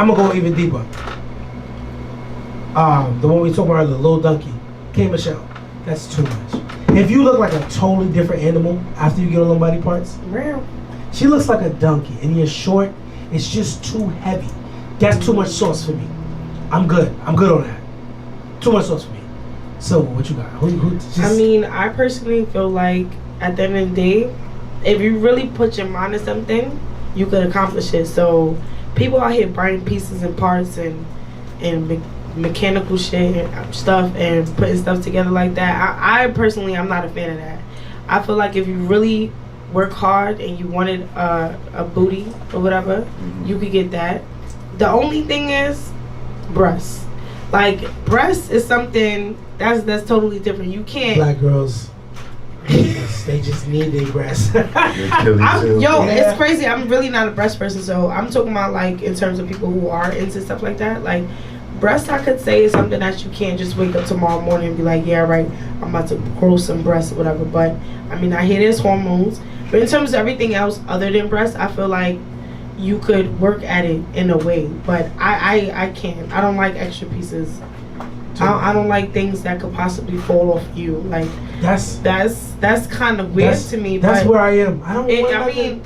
I'm gonna go even deeper. The one we talked about earlier, Lil Donkey, K Michelle. That's too much. If you look like a totally different animal after you get on the body parts, she looks like a donkey, and you're short. It's just too heavy. That's too much sauce for me. I'm good. I'm good on that. Too much sauce for me. So what you got? I mean, I personally feel like at the end of the day, if you really put your mind to something, you could accomplish it. So people out here buying pieces and parts and mechanical shit and stuff and putting stuff together like that. I personally, I'm not a fan of that. I feel like if you really work hard and you wanted a booty or whatever, you could get that. The only thing is breasts. Like breasts is something that's totally different. You can't. Black girls, they just need their breasts. It's crazy. I'm really not a breast person, so I'm talking about like in terms of people who are into stuff like that. Like breasts, I could say is something that you can't just wake up tomorrow morning and be like, yeah, right, I'm about to grow some breasts or whatever. But I mean, I hear there's hormones, but in terms of everything else other than breasts, I feel like you could work at it in a way. But I can't. I don't like extra pieces. I don't like things that could possibly fall off you. Like that's kind of weird to me. That's but where I am. I don't. I mean,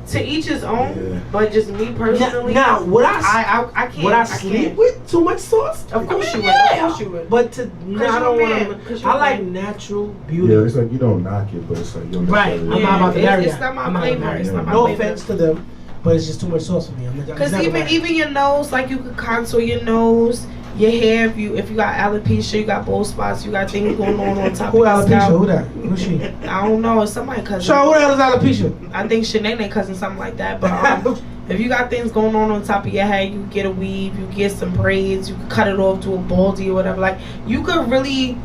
to each his own. But just me personally. Now, would I can't. Would I sleep with too much sauce? Of course you would. Of course you would. But I don't want to. I like natural beauty. Yeah, it's like you don't knock it, but it's like you don't. Right. I'm not about to marry. It's not my flavor. It's not my no flavor. offense to them, but it's just too much sauce for me. Because even your nose, like you could contour your nose. Your hair, if you got alopecia, you got bald spots, you got things going on top of your scalp. Who that? Who's she? I don't know. It's somebody's cousin. So who the hell is alopecia? I think Shanae cousin, something like that. But if you got things going on top of your head, you get a weave, you get some braids, you can cut it off to a baldy or whatever. Like you could really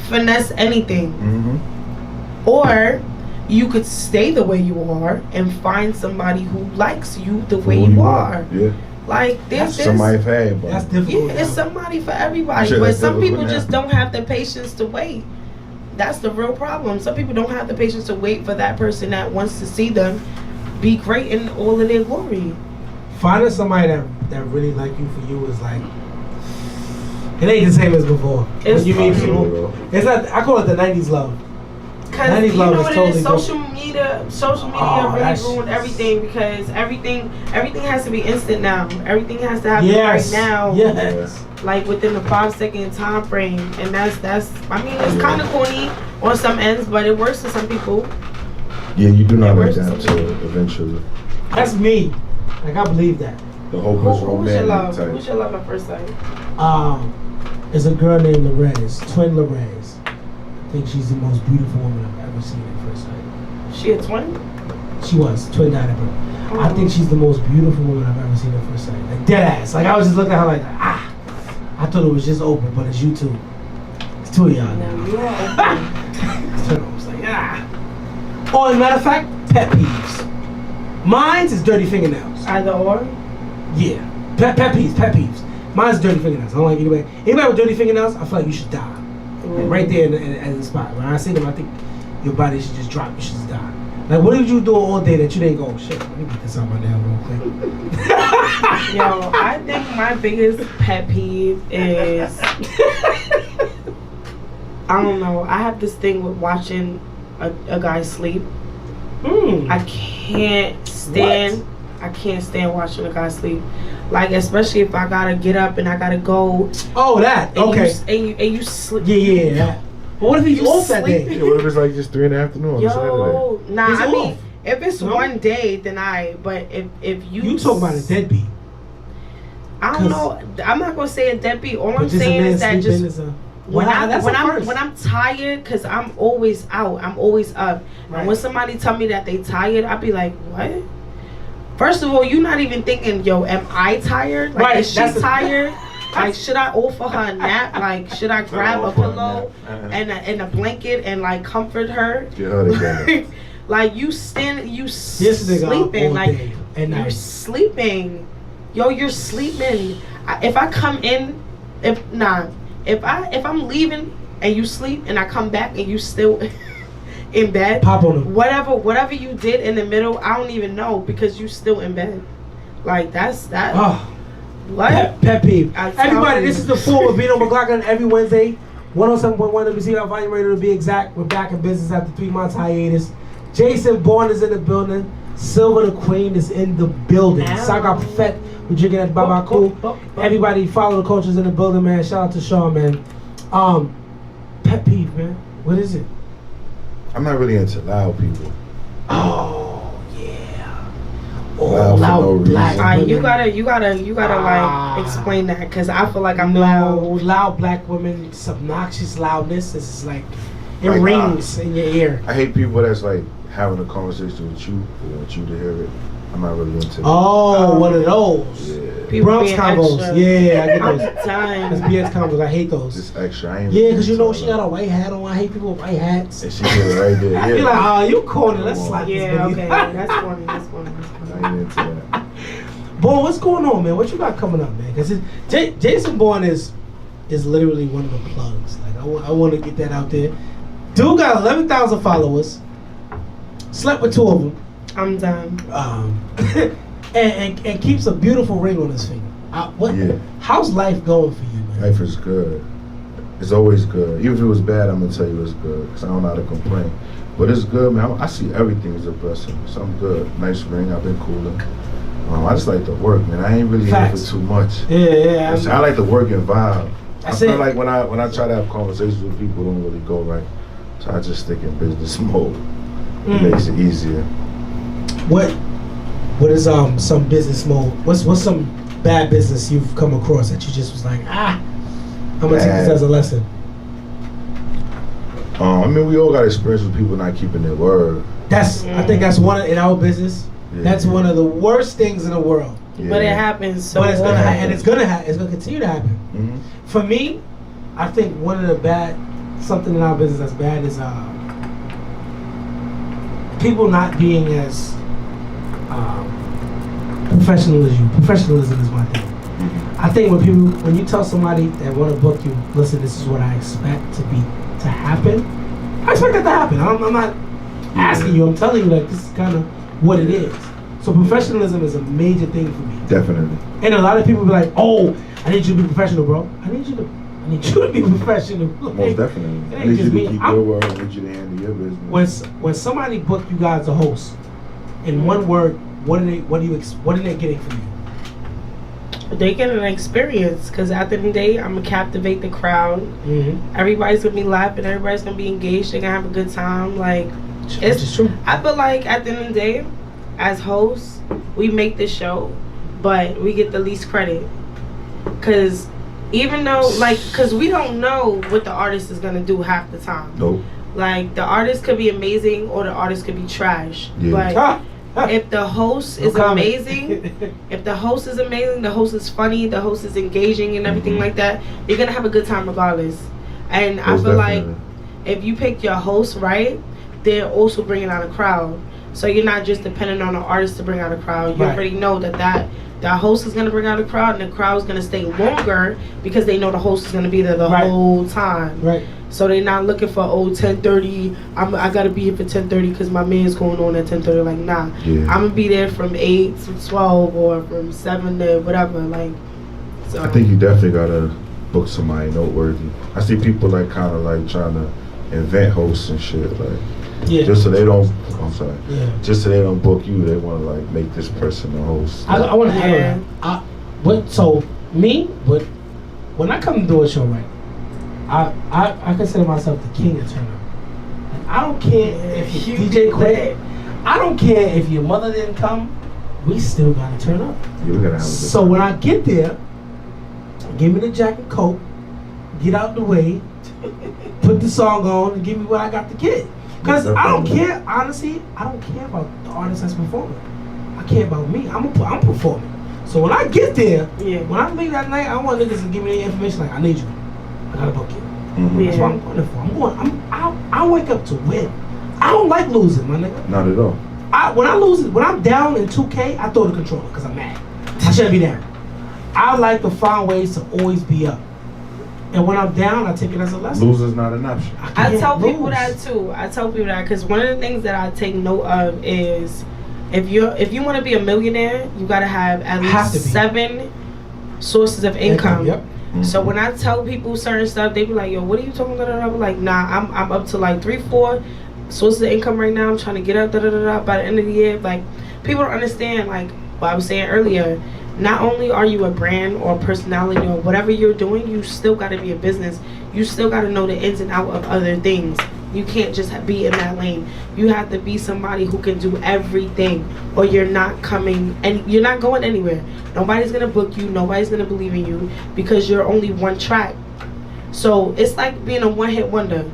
finesse anything. Or you could stay the way you are and find somebody who likes you the way you are. Yeah. Like this somebody for everybody. That's difficult. Yeah, it's somebody for everybody. But some people just don't have the patience to wait. That's the real problem. Some people don't have the patience to wait for that person that wants to see them be great in all of their glory. Finding somebody that really like you for you is like, it ain't the same as before. When you meet people, it's not. I call it the '90s love. Because you know what it is, social media really ruined everything because everything has to be instant now. Everything has to happen right now. Yes. Like within a 5-second time frame. And that's I mean it's kinda corny on some ends, but it works for some people. Yeah, you do not like that until eventually. That's me. Like I believe that. The whole person Who's your love? Who's your love at first sight? There's a girl named Lorez, twin Lorez. I think she's the most beautiful woman I've ever seen at first sight. She a twin? She was. Twin died of her. I think she's the most beautiful woman I've ever seen at first sight. Like dead ass. Like I was just looking at her like, I thought it was just open, but it's you two. It's two of y'all. No, you are open. I was like, Oh, as a matter of fact, pet peeves. Mine's is dirty fingernails. Either or? Yeah. Pet peeves. Mine's dirty fingernails. I don't like anybody. Anybody with dirty fingernails, I feel like you should die. Right there in the spot. When I see them, I think your body should just drop. You should just die. Like, what did you do all day that you didn't go, shit, let me get this out my nail real quick. Yo, I think my biggest pet peeve is, I don't know, I have this thing with watching a guy sleep. I can't stand watching a guy sleep. Like, especially if I gotta get up and I gotta go. Oh, that. Okay. And you sleep. Yeah. But what if he's off that day? Yeah, what if it's like just 3 in the afternoon on Saturday? Nah, he's I off. mean, if it's one day, then but if you talk about a deadbeat. I don't know. I'm not gonna say a deadbeat. All I'm saying is that just when I'm tired, cause I'm always out. I'm always up. Right. And when somebody tell me that they tired, I be like, what? First of all, you're not even thinking, yo, am I tired? Like, is she tired? Like, should I offer her a nap? Like, should I grab a pillow and a blanket and like comfort her? Like, you sleeping. Like, you're sleeping. Yo, you're sleeping. If I come in, if I'm leaving and you sleep and I come back and you still in bed, pop on them. Whatever you did in the middle, I don't even know because you still in bed. Like that's that. What? Pet peeve. Everybody, you. this is Tha4our with Bino Mclaughlin every Wednesday. 107.1 WC Volume Radio to be exact. We're back in business after 3 months hiatus. Jason Bourne is in the building. Silva the Queen is in the building. Tha4our Perfect. We're drinking at Baba Cool. Everybody follow the cultures in the building, man. Shout out to Sean, man. Pet peeve, man. What is it? I'm not really into loud people. Oh yeah. Loud black women. You gotta like explain that, cause I feel like I'm loud. Loud black women. It's obnoxious loudness. It's like it Like, rings in your ear. I hate people that's like having a conversation with you. They want you to hear it. I'm not really into it. Oh, one of those. Yeah. People Bronx being combos. extra. Yeah, I get All those. the time. That's BS combos. I hate those. Just extra. I ain't Yeah, really because you into know all she that. got a white hat on. I hate people with white hats. And she did it right there. Yeah. You're like, oh, you corny. Let's Come on. slap this Yeah, nigga. okay, that's funny. That's funny. I ain't into that. Bourne, what's going on, man? What you got coming up, man? Because Jason Bourne is literally one of the plugs. Like I want to get that out there. Dude got 11,000 followers. Slept with 2 of them. I'm done. And keeps a beautiful ring on his finger. Yeah. How's life going for you, man? Life is good. It's always good. Even if it was bad, I'm gonna tell you it's good because I don't know how to complain. But it's good, man. I see everything as a blessing. So I'm good. Nice ring. I've been cooling. I just like to work, man. I ain't really here for too much. Yeah. I like to work and vibe. I That's feel it. like when I try to have conversations with people, it don't really go right. So I just stick in business mode. It makes it easier. What is some business mode? What's some bad business you've come across that you just was like, I'm gonna take this as a lesson? I mean, we all got experience with people not keeping their word. I think that's one in our business. Yeah. That's one of the worst things in the world. Yeah. But it happens so But it's gonna often. it's gonna continue to happen. Mhm. For me, I think one of the something in our business that's bad is people not being as professional as you. Professionalism is my thing. I think when you tell somebody that want to book you, listen, this is what I expect to happen. I expect that to happen. I'm not asking you. I'm telling you that this is kind of what it is. So professionalism is a major thing for me. Definitely. And a lot of people be like, "Oh, I need you to be professional, bro. I need you to be professional." Most definitely. It I ain't need just you to me. keep your word. I need you to handle your business. When somebody book you guys a host, in one word, what are they getting from you? They get an experience, because at the end of the day, I'm gonna captivate the crowd. Mm-hmm. Everybody's gonna be laughing. Everybody's gonna be engaged. They're gonna have a good time. Like, It's true. I feel like at the end of the day, as hosts, we make this show, but we get the least credit. Because even though, because we don't know what the artist is gonna do half the time. Nope. Like, the artist could be amazing or the artist could be trash. Yeah. But if the host is amazing, the host is funny, the host is engaging and everything like that, you're gonna have a good time regardless. And I feel like if you pick your host right, they're also bringing out a crowd. So you're not just dependent on an artist to bring out a crowd. You already know that host is gonna bring out a crowd, and the crowd is gonna stay longer because they know the host is gonna be there the whole time. Right. So they're not looking for 10:30. I gotta be here for 10:30 because my man's going on at 10:30. Like, nah, Yeah. I'm gonna be there from 8 to 12 or from 7 to whatever. Like, so I think you definitely gotta book somebody noteworthy. I see people like kind of like trying to invent hosts and shit, like just so they don't. I'm sorry. Yeah. Just so they don't book you, they want to like make this person the host. I want to add on that. When I come to do a show, right, I consider myself the king of turn up. Like, I don't care if your DJ quit. I don't care if your mother didn't come. We still gotta turn up. Yeah, we gotta have a good So when I get there, give me the Jack and Coke, get out the way, put the song on, and give me what I got to get. Because I don't care, honestly, I don't care about the artist that's performing. I care about me. I'm performing. So when I get there, when I leave that night, I want niggas to give me the information like, I need you. I gotta book you. That's what I'm going there for. I wake up to win. I don't like losing, my nigga. Not at all. When I'm down in 2K, I throw the controller because I'm mad. I shouldn't be down. I like to find ways to always be up. And when I'm down, I take it as a lesson. Loser's not an option. I tell people that too. I tell people that because one of the things that I take note of is if you want to be a millionaire, you gotta have at least 7 sources of income. Yep. So when I tell people certain stuff, they be like, "Yo, what are you talking about?" I'm like, "Nah, I'm up to like 3-4 sources of income right now. I'm trying to get up by the end of the year." Like, people don't understand. Like what I was saying earlier, not only are you a brand or a personality or whatever you're doing, you still got to be a business. You still got to know the ins and outs of other things. You can't just be in that lane. You have to be somebody who can do everything, or you're not coming and you're not going anywhere. Nobody's gonna book you. Nobody's gonna believe in you because you're only one track. So it's like being a one-hit wonder.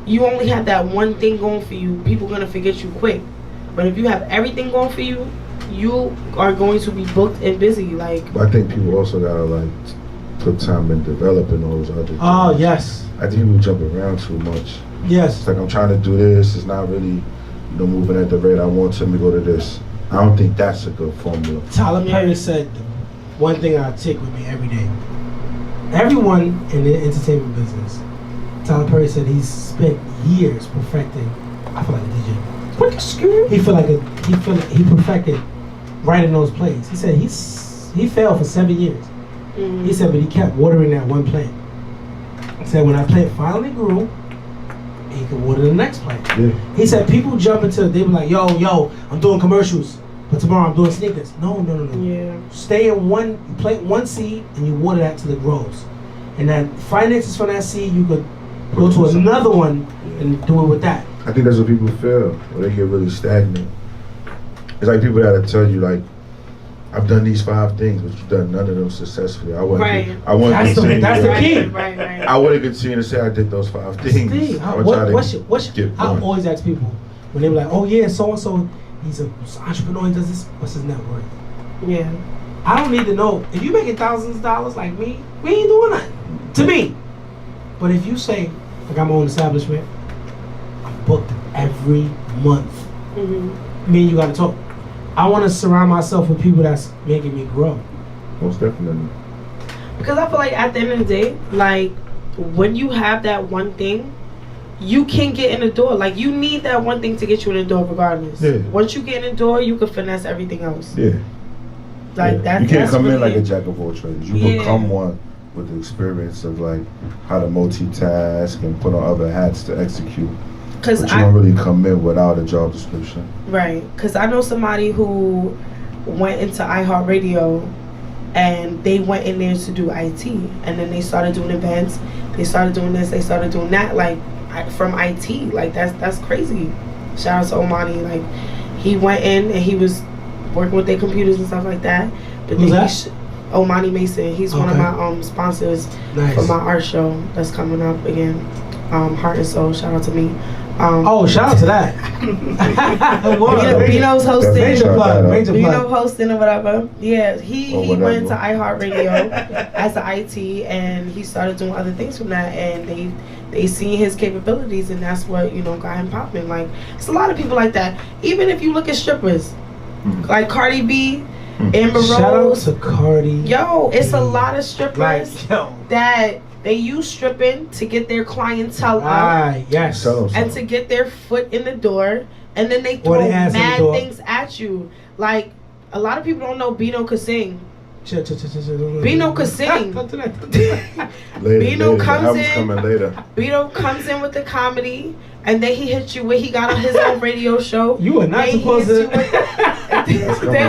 You only have that one thing going for you. People are gonna forget you quick. But if you have everything going for you, you are going to be booked and busy. Like, but I think people also gotta like put time in developing those other things. Oh yes. I think people jump around too much. Yes. It's like I'm trying to do this. It's not really, moving at the rate I want to. Let me go to this. I don't think that's a good formula. Tyler Perry said one thing I take with me every day. Everyone in the entertainment business, Tyler Perry said he's spent years perfecting. I feel like a DJ. He perfected writing those plays. He said he failed for 7 years. Mm-hmm. He said, but he kept watering that one plant. He said when that plant finally grew, he could water the next plant. Yeah. He said people jump into, they be like, yo, I'm doing commercials, but tomorrow I'm doing sneakers. No. Yeah. Stay in you plant one seed and you water that till it grows. And then finances from that seed, you could go to another one and do it with that. I think that's what people feel when they get really stagnant. It's like people gotta tell you, like, I've done these 5 things, but you've done none of them successfully. I want to continue. That's the key. Right. I want to continue to say I did those 5 things. I always ask people when they be like, "Oh yeah, so and so, he's an entrepreneur. He does this. What's his net worth?" Yeah. I don't need to know if you making thousands of dollars like me. We ain't doing nothing to me. But if you say, "I got my own establishment. I'm booked every month," me and you got to talk. I want to surround myself with people that's making me grow. Most definitely. Because I feel like at the end of the day, like when you have that one thing, you can get in the door. Like you need that one thing to get you in the door regardless. Yeah. Once you get in the door, you can finesse everything else. Yeah. Like that's you can't come really in like a jack of all trades. You become one with the experience of like how to multitask and put on other hats to execute. But you don't really come in without a job description. Right. Because I know somebody who went into iHeartRadio and they went in there to do IT. And then they started doing events. They started doing this. They started doing that. Like, from IT. Like, that's crazy. Shout out to Omani. Like, he went in and he was working with their computers and stuff like that. But Who's then that? Omani Mason. He's one of my sponsors for my art show that's coming up again. Heart and Soul. Shout out to me. Shout out to that. Bino's hosting. Major plug. Bino hosting or whatever. Yeah, he went to iHeartRadio as an IT and he started doing other things from that, and they seen his capabilities, and that's what got him popping. Like, it's a lot of people like that. Even if you look at strippers, like Cardi B, Amber Rose. Shout out to Cardi. Yo, it's a lot of strippers that they use stripping to get their clientele out. Yes. And to get their foot in the door. And then they throw mad things at you. Like, a lot of people don't know Bino could sing. Bino could sing. Bino comes in with the comedy, and then he hits you where he got on his own radio show. You are not supposed to. Then he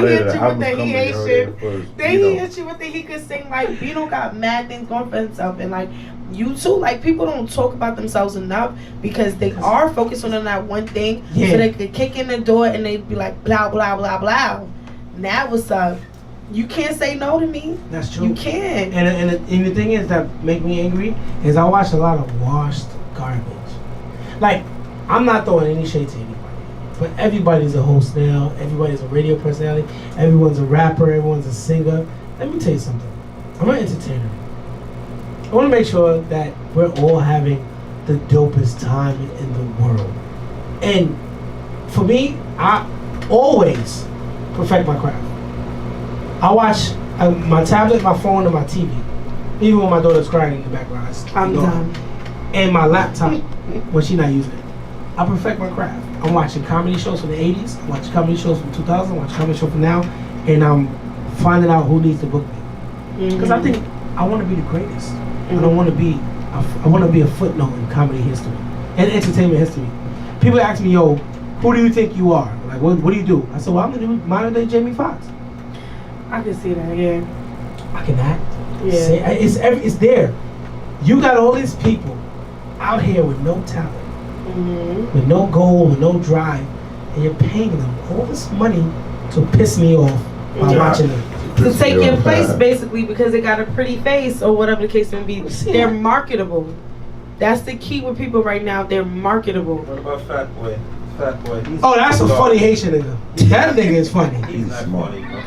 hit you with the he ain't shit. Then he hit you with the he could sing. Like, Bino got mad things going for himself, and like you too. Like, people don't talk about themselves enough because they are focusing on that one thing, so they could kick in the door and they'd be like blah blah blah blah. Now what's up? You can't say no to me. That's true. You can't. And the thing is that make me angry is I watch a lot of washed garbage. Like, I'm not throwing any shade to anybody, but everybody's a host now. Everybody's a radio personality. Everyone's a rapper. Everyone's a singer. Let me tell you something. I'm an entertainer. I want to make sure that we're all having the dopest time in the world. And for me, I always perfect my craft. I watch my tablet, my phone, and my TV. Even when my daughter's crying in the background. I'm done. And my laptop when she's not using it. I perfect my craft. I'm watching comedy shows from the 80s. I'm watching comedy shows from 2000. I'm watching comedy shows from now. And I'm finding out who needs to book me. Because I think I want to be the greatest. I don't want to be. I want to be a footnote in comedy history and entertainment history. People ask me, "Yo, who do you think you are? Like, what do you do?" I said, "Well, I'm the new modern day Jamie Foxx. I can see that. Yeah. I can act. Yeah. It's there. You got all these people out here with no talent, with no goal, with no drive, and you're paying them all this money to piss me off by watching them." To take your place, basically, because they got a pretty face or whatever the case may be. They're marketable. That's the key with people right now. They're marketable. What about Fat Boy? Fat Boy. Oh, that's a funny Haitian nigga. That nigga is funny. He's not funny, bro.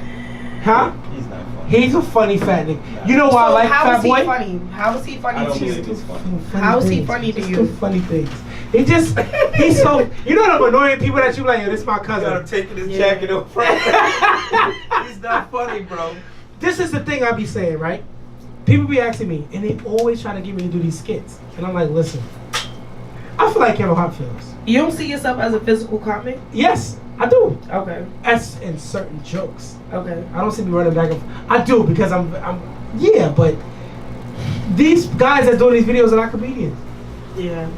Huh? He's not funny. He's a funny fat nigga. You know why I like Fat Boy? How is he funny to you? Funny How is he things. funny to Just you? do funny things. He's so, you know them annoying people that you like, yo, this my You got him cousin. taking his jacket off. He's not funny, bro. This is the thing I be saying, right? People be asking me, and they always try to get me to do these skits. And I'm like, listen, I feel like Kevin Hart feels. You don't see yourself as a physical comic? Yes, I do. Okay. That's in certain jokes. Okay. I don't see me running back and forth. I do because I'm yeah, but these guys that doing these videos are not comedians. Yeah.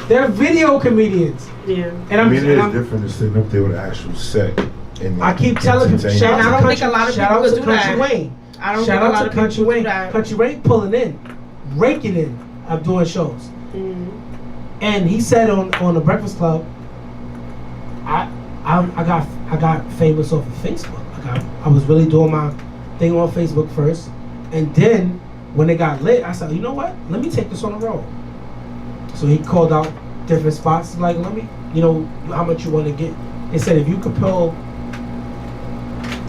They're video comedians. Yeah. And I mean, it is different than sitting up there with an actual set. And I keep telling people, entertaining. shout And I out don't to think a lot of shout people out to could do Country that. Wayne. I don't Shout think a out lot to of people Country do Wayne. that. Country Wayne pulling in, raking in. I'm doing shows. And he said on the Breakfast Club, I got famous off of Facebook. I was really doing my thing on Facebook first, and then when it got lit, I said, you know what? Let me take this on the road. So he called out different spots, like, let me, you know, how much you want to get. They said if you could pull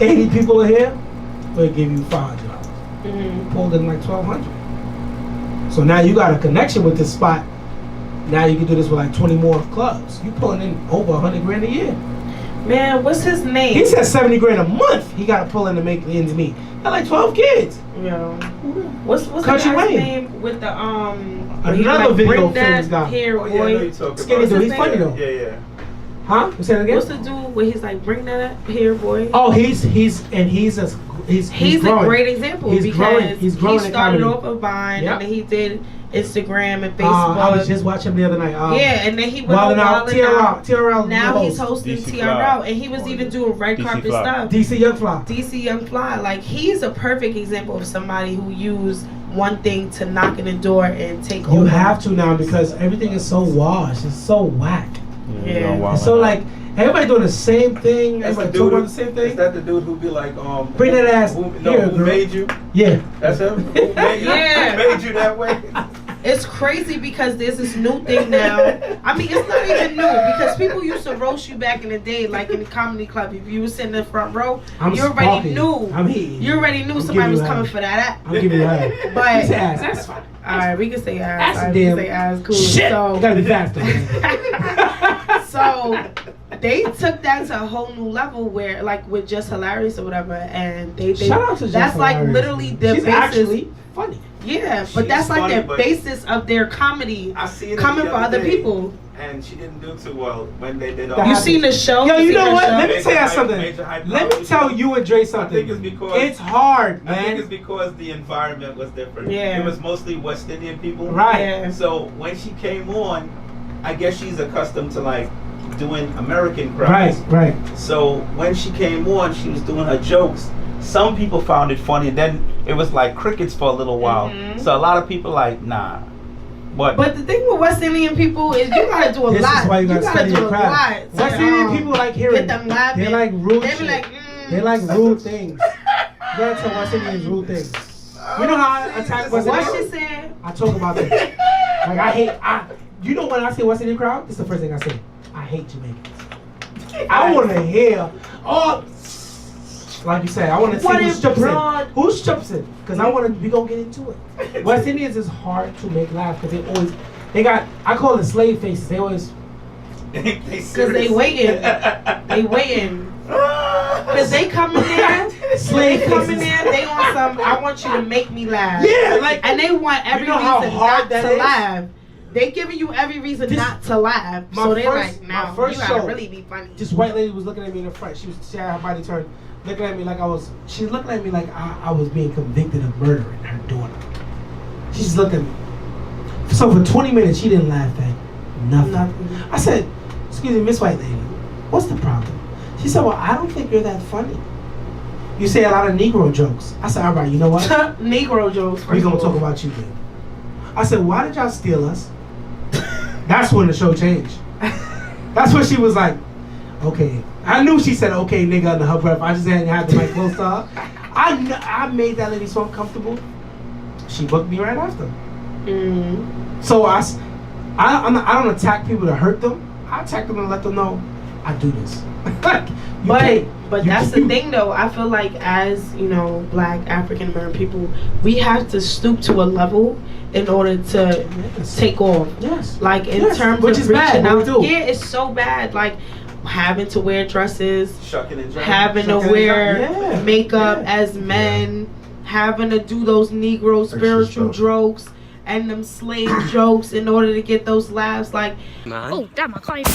80 people in here, we'll give you $500. Pulled in like 1,200. So now you got a connection with this spot. Now you can do this with like 20 more clubs. You pulling in over 100 grand a year. Man, what's his name? He said 70 grand a month. He got to pull in to make the ends meet. Got like 12 kids. Yo. What's the Country guy's Wayne. name with the Another video famous guy. hair Oh, yeah, I know boy? you're talking Skinny about. dude. He's his funny name? though. Yeah. Huh? You say that again? What's the dude where he's like, bring that hair boy? Oh, he's He's growing. a great example He's because growing. He's growing he in started comedy. off of Vine Yep. and then he did Instagram and Facebook. I was just watching him the other night. Yeah, and then he went Wildin' on Out. Wildin' Out. Tha4our. Now he's hosting DC Tha4our, and he was even doing red DC carpet Fly. stuff. DC Young Fly. DC Young Fly, like he's a perfect example of somebody who used one thing to knock in the door and take over. You have to now because everything is so washed. It's so whack. Yeah. It's so like everybody doing the same thing. That's the Everybody dude. talking about the same Is thing. that the dude who be like, Bring that ass Who here, girl. made you? Yeah. That's him. Who made you? Yeah. Who made you that way? It's crazy because there's this new thing now. I mean, it's not even new because people used to roast you back in the day, like in the comedy club. If you were sitting in the front row, you already knew. You already knew somebody was coming for that. I'm giving you that. But ass. That's fine. all right, we can say ass. That's We damn can say ass. Cool. shit. So, You gotta be faster, man. so they took that to a whole new level where, like, with Just Hilarious or whatever, and they Shout out to Just that's like Hilarious, literally man. the She's basis. actually funny. Yeah, but She's that's like funny, the but basis of their comedy I seen it coming the for other other day, people. and she didn't do too well when they did. That You seen the show? Yo, you seen know her what? show? Let me tell you Major something. hype Let me house. tell you and Dre I something. think it's because It's hard, I think man. it's because the environment was different. Yeah. It was mostly West Indian people. Right. Yeah. So when she came on, I guess she's accustomed to like doing American crowds. Right, right. So when she came on, she was doing her jokes. Some people found it funny. Then it was like crickets for a little while. Mhm. So a lot of people like, nah. But the thing with West Indian people is you gotta do a This lot. is why you gotta study do your a craft. lot. West to, Indian people like hearing. get them laughing. They like rude They be shit. like, They like rude things. You gotta tell West Indians rude things. You know how I attack West what she Indians? said? I talk about that. Like you know when I say West Indian crowd, this is the first thing I say. I hate Jamaicans. I want to hear, like you said, I want to see What who if strips broad- it. Who strips it? Because we gonna get into it. West Indians is hard to make laugh because I call it slave faces. They always, Because they waiting. They waiting. Because they come in there, Slave they come in faces. there, they on some, I want you to make me laugh. Yeah, like, And they want every you know how reason hard not that to is? laugh. They giving you every reason not to laugh. my So they're first- like, my no, first you gotta show, really be funny. this white lady was looking at me in the front. She had her body turned. looking at me like she's looking at me like I was being convicted of murdering her daughter. She's looking at me. So for 20 minutes, she didn't laugh at nothing. I said, excuse me, Miss White Lady, what's the problem? She said, well, I don't think you're that funny. You say a lot of Negro jokes. I said, all right, you know what? Negro jokes. We're going to talk about you then. I said, why did y'all steal us? That's when the show changed. That's when she was like, okay. I knew she said, okay, nigga, under her breath. I just hadn't had the mic close to her. I made that lady so uncomfortable. She booked me right after. So I don't attack people to hurt them. I attack them and let them know I do this. But that's the thing though. I feel like as, you know, Black African American people, we have to stoop to a level in order to take off. Yes. Like in terms which of is bad. out. Yeah, it's so bad. Like having to wear dresses, having to wear makeup as men, having to do those Negro spiritual jokes and them slave jokes in order to get those laughs. Like, oh damn, I can't even